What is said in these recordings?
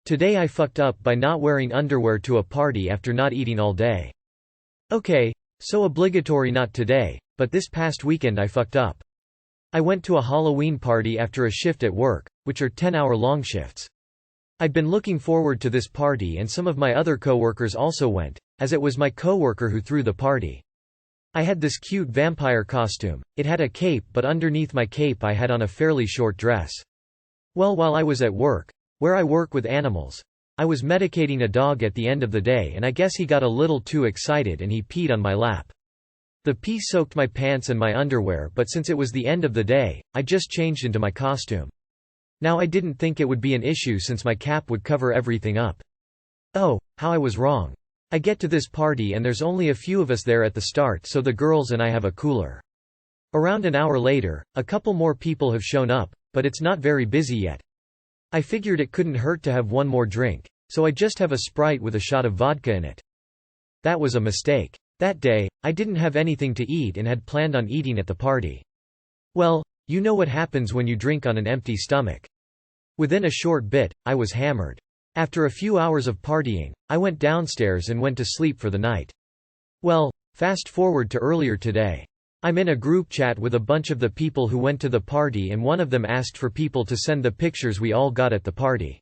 Today I fucked up by not wearing underwear to a party after not eating all day. Okay, so obligatory not today, but this past weekend I fucked up. I went to a Halloween party after a shift at work, which are 10-hour long shifts. I'd been looking forward to this party and some of my other coworkers also went, as it was my coworker who threw the party. I had this cute vampire costume. It had a cape, but underneath my cape I had on a fairly short dress. Well, while I was at work, where I work with animals, I was medicating a dog at the end of the day and I guess he got a little too excited and he peed on my lap. The pee soaked my pants and my underwear, but since it was the end of the day, I just changed into my costume. Now I didn't think it would be an issue since my cap would cover everything up. Oh, how I was wrong. I get to this party and there's only a few of us there at the start, so the girls and I have a cooler. Around an hour later, a couple more people have shown up, but it's not very busy yet. I figured it couldn't hurt to have one more drink, so I just have a Sprite with a shot of vodka in it. That was a mistake. That day, I didn't have anything to eat and had planned on eating at the party. Well, you know what happens when you drink on an empty stomach. Within a short bit, I was hammered. After a few hours of partying, I went downstairs and went to sleep for the night. Well, fast forward to earlier today. I'm in a group chat with a bunch of the people who went to the party and one of them asked for people to send the pictures we all got at the party.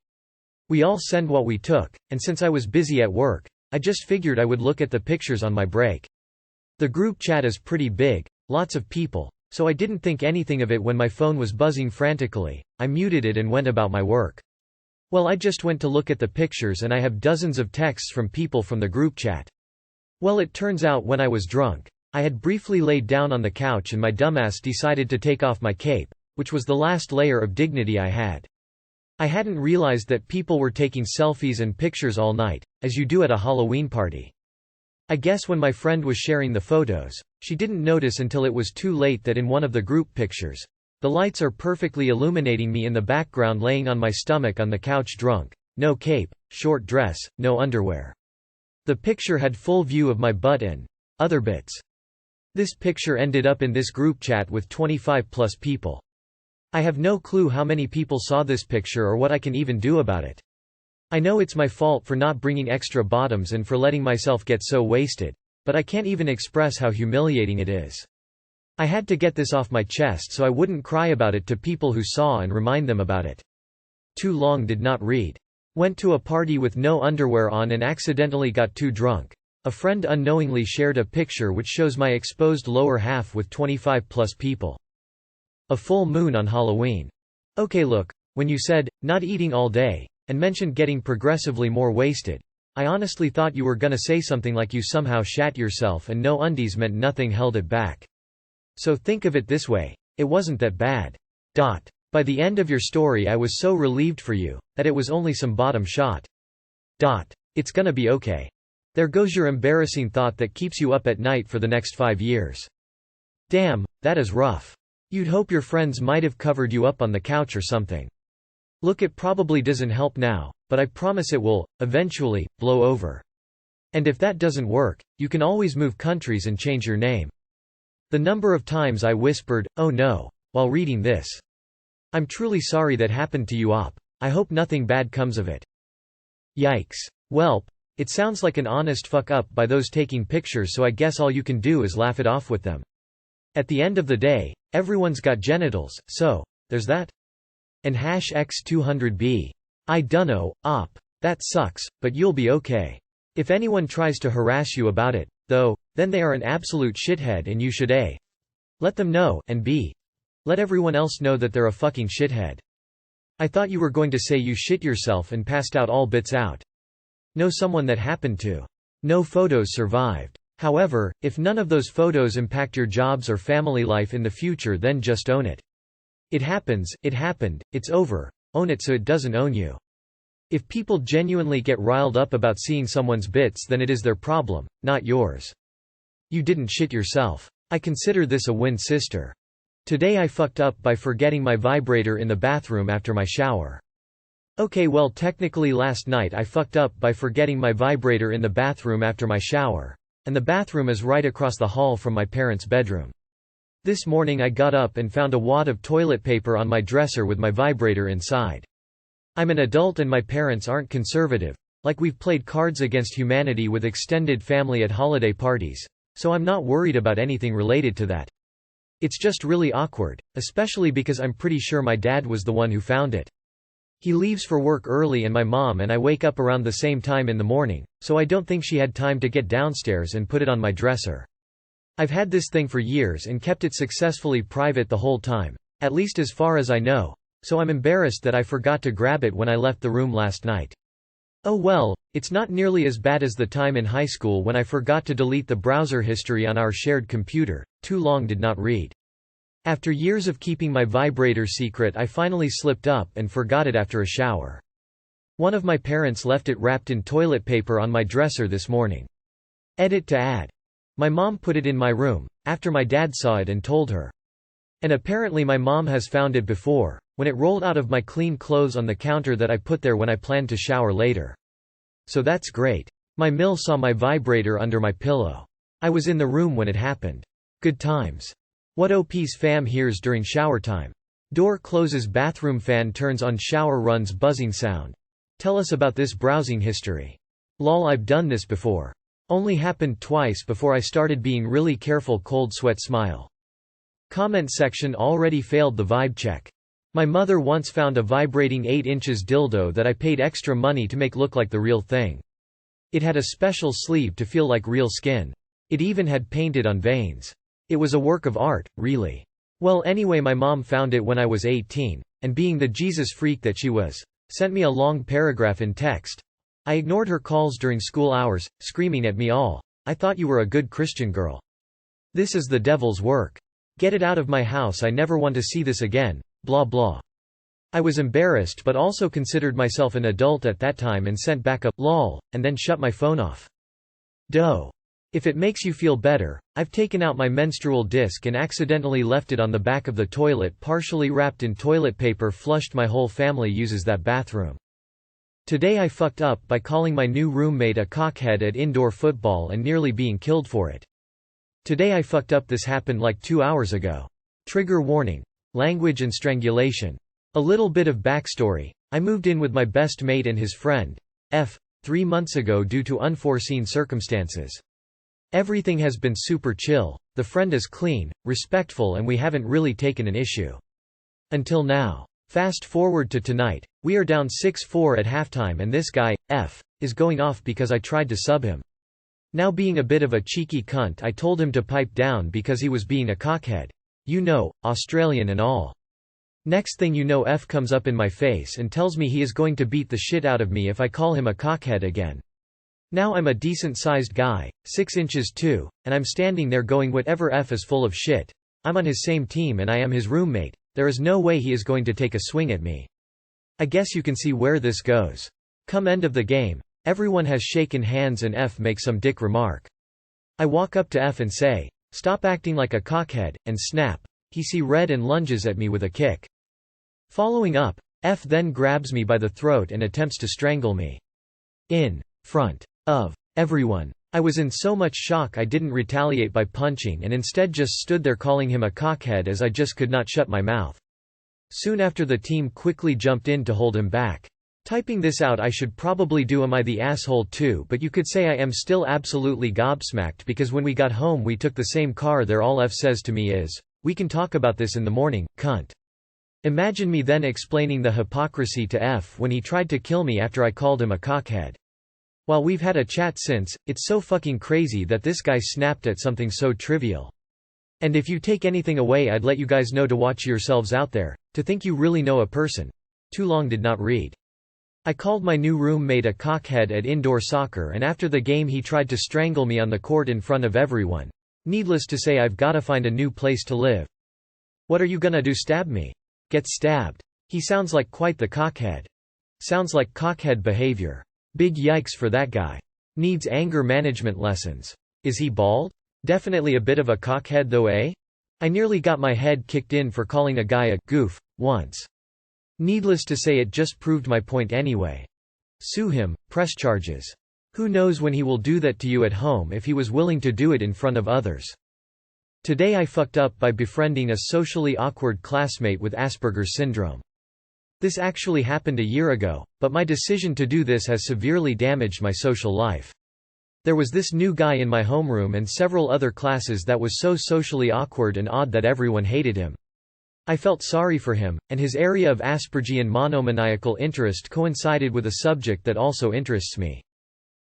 We all send what we took, and since I was busy at work, I just figured I would look at the pictures on my break. The group chat is pretty big, lots of people, so I didn't think anything of it when my phone was buzzing frantically. I muted it and went about my work. Well, I just went to look at the pictures and I have dozens of texts from people from the group chat. Well, it turns out when I was drunk, I had briefly laid down on the couch and my dumbass decided to take off my cape, which was the last layer of dignity I had. I hadn't realized that people were taking selfies and pictures all night, as you do at a Halloween party. I guess when my friend was sharing the photos, she didn't notice until it was too late that in one of the group pictures, the lights are perfectly illuminating me in the background laying on my stomach on the couch drunk, no cape, short dress, no underwear. The picture had full view of my butt and other bits. This picture ended up in this group chat with 25+ people. I have no clue how many people saw this picture or what I can even do about it. I know it's my fault for not bringing extra bottoms and for letting myself get so wasted, but I can't even express how humiliating it is. I had to get this off my chest so I wouldn't cry about it to people who saw and remind them about it. Too long did not read. Went to a party with no underwear on and accidentally got too drunk. A friend unknowingly shared a picture which shows my exposed lower half with 25+ people. A full moon on Halloween. Okay, look, when you said, not eating all day, and mentioned getting progressively more wasted, I honestly thought you were gonna say something like you somehow shat yourself and no undies meant nothing held it back. So think of it this way, it wasn't that bad. By the end of your story I was so relieved for you, that it was only some bottom shot. It's gonna be okay. There goes your embarrassing thought that keeps you up at night for the next 5 years. Damn, that is rough. You'd hope your friends might have covered you up on the couch or something. Look, it probably doesn't help now, but I promise it will, eventually, blow over. And if that doesn't work, you can always move countries and change your name. The number of times I whispered, "Oh no," while reading this. I'm truly sorry that happened to you, op. I hope nothing bad comes of it. Yikes. Welp. It sounds like an honest fuck up by those taking pictures, so I guess all you can do is laugh it off with them. At the end of the day, everyone's got genitals, so there's that. And #X200B. I dunno, op. That sucks, but you'll be okay. If anyone tries to harass you about it, though, then they are an absolute shithead and you should A. let them know, and B. let everyone else know that they're a fucking shithead. I thought you were going to say you shit yourself and passed out all bits out. Know someone that happened to. No photos survived. However, if none of those photos impact your jobs or family life in the future, then just own it. It happens, it happened, it's over. Own it so it doesn't own you. If people genuinely get riled up about seeing someone's bits, then it is their problem, not yours. You didn't shit yourself. I consider this a win, sister. Today I fucked up by forgetting my vibrator in the bathroom after my shower. Okay, well, technically last night I fucked up by forgetting my vibrator in the bathroom after my shower, and the bathroom is right across the hall from my parents' bedroom. This morning I got up and found a wad of toilet paper on my dresser with my vibrator inside. I'm an adult and my parents aren't conservative, like we've played Cards Against Humanity with extended family at holiday parties, so I'm not worried about anything related to that. It's just really awkward, especially because I'm pretty sure my dad was the one who found it. He leaves for work early and my mom and I wake up around the same time in the morning, so I don't think she had time to get downstairs and put it on my dresser. I've had this thing for years and kept it successfully private the whole time, at least as far as I know, so I'm embarrassed that I forgot to grab it when I left the room last night. Oh well, it's not nearly as bad as the time in high school when I forgot to delete the browser history on our shared computer. Too long did not read. After years of keeping my vibrator secret, I finally slipped up and forgot it after a shower. One of my parents left it wrapped in toilet paper on my dresser this morning. Edit to add. My mom put it in my room, after my dad saw it and told her. And apparently my mom has found it before, when it rolled out of my clean clothes on the counter that I put there when I planned to shower later. So that's great. My mill saw my vibrator under my pillow. I was in the room when it happened. Good times. What OP's fam hears during shower time. Door closes, bathroom fan turns on, shower runs, buzzing sound. Tell us about this browsing history. Lol, I've done this before. Only happened twice before I started being really careful, cold sweat smile. Comment section already failed the vibe check. My mother once found a vibrating 8 inches dildo that I paid extra money to make look like the real thing. It had a special sleeve to feel like real skin. It even had painted on veins. It was a work of art, really. Well, anyway, my mom found it when I was 18, and being the Jesus freak that she was, sent me a long paragraph in text. I ignored her calls during school hours, screaming at me all, "I thought you were a good Christian girl. This is the devil's work. Get it out of my house, I never want to see this again, blah blah." I was embarrassed but also considered myself an adult at that time and sent back a "lol," and then shut my phone off. Doh. If it makes you feel better, I've taken out my menstrual disc and accidentally left it on the back of the toilet, partially wrapped in toilet paper, flushed. My whole family uses that bathroom. Today I fucked up by calling my new roommate a cockhead at indoor football and nearly being killed for it. Today I fucked up. This happened like 2 hours ago. Trigger warning. Language and strangulation. A little bit of backstory. I moved in with my best mate and his friend, F, 3 months ago due to unforeseen circumstances. Everything has been super chill, the friend is clean, respectful, and we haven't really taken an issue. Until now. Fast forward to tonight, we are down 6-4 at halftime and this guy, F, is going off because I tried to sub him. Now, being a bit of a cheeky cunt, I told him to pipe down because he was being a cockhead. You know, Australian and all. Next thing you know, F comes up in my face and tells me he is going to beat the shit out of me if I call him a cockhead again. Now I'm a decent-sized guy, 6 inches too, and I'm standing there going, whatever, F is full of shit. I'm on his same team and I am his roommate. There is no way he is going to take a swing at me. I guess you can see where this goes. Come end of the game, everyone has shaken hands and F makes some dick remark. I walk up to F and say, "Stop acting like a cockhead," and snap. He see red and lunges at me with a kick. Following up, F then grabs me by the throat and attempts to strangle me. In front of everyone. I was in so much shock I didn't retaliate by punching and instead just stood there calling him a cockhead as I just could not shut my mouth. Soon after, the team quickly jumped in to hold him back. Typing this out, I should probably do "Am I the asshole too?" but you could say I am still absolutely gobsmacked because when we got home we took the same car there. All F says to me is, "We can talk about this in the morning, cunt." Imagine me then explaining the hypocrisy to F when he tried to kill me after I called him a cockhead. While we've had a chat since, it's so fucking crazy that this guy snapped at something so trivial. And if you take anything away, I'd let you guys know to watch yourselves out there, to think you really know a person. Too long did not read. I called my new roommate a cockhead at indoor soccer, and after the game he tried to strangle me on the court in front of everyone. Needless to say, I've gotta find a new place to live. What are you gonna do, stab me? Get stabbed. He sounds like quite the cockhead. Sounds like cockhead behavior. Big yikes for that guy. Needs anger management lessons. Is he bald? Definitely a bit of a cockhead though, eh? I nearly got my head kicked in for calling a guy a goof once. Needless to say, it just proved my point anyway. Sue him, press charges. Who knows when he will do that to you at home if he was willing to do it in front of others. Today I fucked up by befriending a socially awkward classmate with Asperger's syndrome. This actually happened a year ago, but my decision to do this has severely damaged my social life. There was this new guy in my homeroom and several other classes that was so socially awkward and odd that everyone hated him. I felt sorry for him, and his area of Aspergian monomaniacal interest coincided with a subject that also interests me.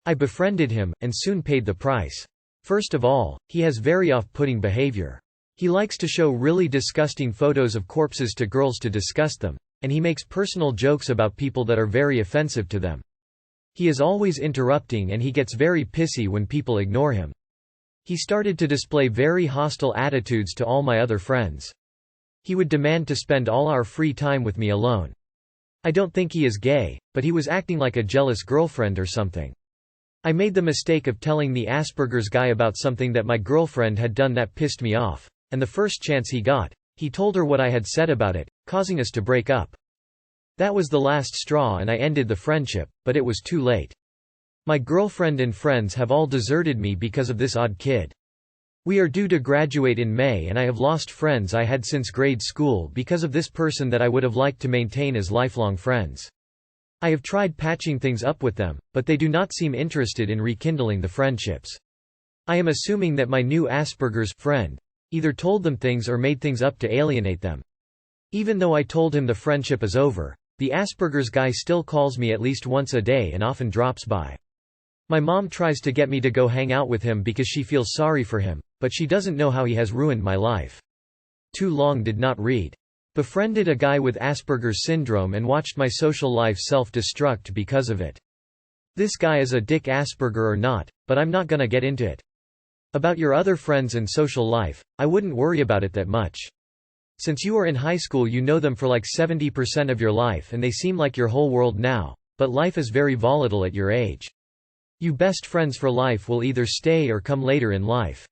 I befriended him, and soon paid the price. First of all, he has very off-putting behavior. He likes to show really disgusting photos of corpses to girls to discuss them, and he makes personal jokes about people that are very offensive to them. He is always interrupting and he gets very pissy when people ignore him. He started to display very hostile attitudes to all my other friends. He would demand to spend all our free time with me alone. I don't think he is gay, but he was acting like a jealous girlfriend or something. I made the mistake of telling the Asperger's guy about something that my girlfriend had done that pissed me off, and the first chance he got, he told her what I had said about it, causing us to break up. That was the last straw and I ended the friendship, but it was too late. My girlfriend and friends have all deserted me because of this odd kid. We are due to graduate in May and I have lost friends I had since grade school because of this person that I would have liked to maintain as lifelong friends. I have tried patching things up with them, but they do not seem interested in rekindling the friendships. I am assuming that my new Asperger's friend either told them things or made things up to alienate them. Even though I told him the friendship is over, the Asperger's guy still calls me at least once a day and often drops by. My mom tries to get me to go hang out with him because she feels sorry for him, but she doesn't know how he has ruined my life. Too long did not read. Befriended a guy with Asperger's syndrome and watched my social life self-destruct because of it. This guy is a dick, Asperger or not, but I'm not gonna get into it. About your other friends and social life, I wouldn't worry about it that much. Since you are in high school you know them for like 70% of your life and they seem like your whole world now, but life is very volatile at your age. You best friends for life will either stay or come later in life.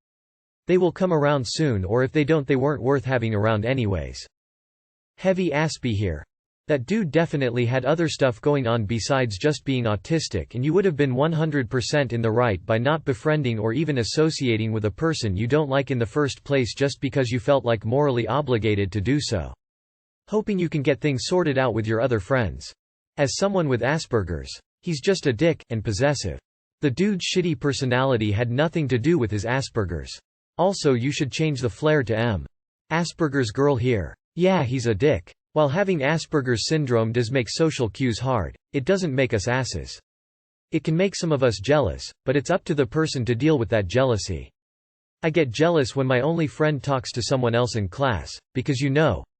They will come around soon, or if they don't they weren't worth having around anyways. Heavy Aspie here. That dude definitely had other stuff going on besides just being autistic, and you would have been 100% in the right by not befriending or even associating with a person you don't like in the first place just because you felt like morally obligated to do so. Hoping you can get things sorted out with your other friends. As someone with Asperger's, he's just a dick, and possessive. The dude's shitty personality had nothing to do with his Asperger's. Also you should change the flair to M. Asperger's girl here. Yeah, he's a dick. While having Asperger's syndrome does make social cues hard, it doesn't make us asses. It can make some of us jealous, but it's up to the person to deal with that jealousy. I get jealous when my only friend talks to someone else in class, because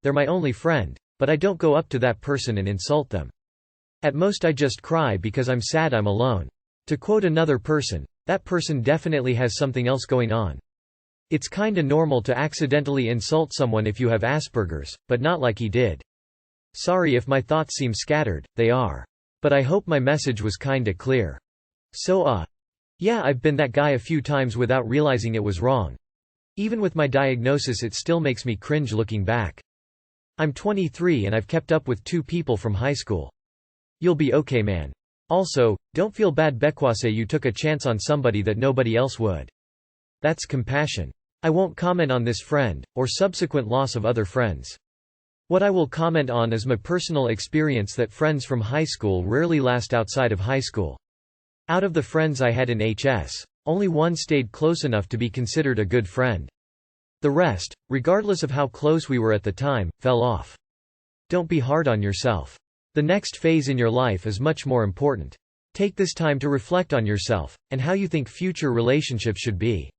they're my only friend, but I don't go up to that person and insult them. At most I just cry because I'm sad I'm alone. To quote another person, that person definitely has something else going on. It's kinda normal to accidentally insult someone if you have Asperger's, but not like he did. Sorry if my thoughts seem scattered, they are. But I hope my message was kinda clear. So yeah, I've been that guy a few times without realizing it was wrong. Even with my diagnosis it still makes me cringe looking back. I'm 23 and I've kept up with 2 people from high school. You'll be okay, man. Also, don't feel bad because you took a chance on somebody that nobody else would. That's compassion. I won't comment on this friend, or subsequent loss of other friends. What I will comment on is my personal experience that friends from high school rarely last outside of high school. Out of the friends I had in HS, only one stayed close enough to be considered a good friend. The rest, regardless of how close we were at the time, fell off. Don't be hard on yourself. The next phase in your life is much more important. Take this time to reflect on yourself, and how you think future relationships should be.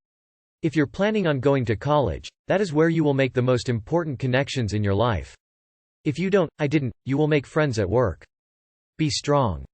If you're planning on going to college, that is where you will make the most important connections in your life. If you don't, you will make friends at work. Be strong.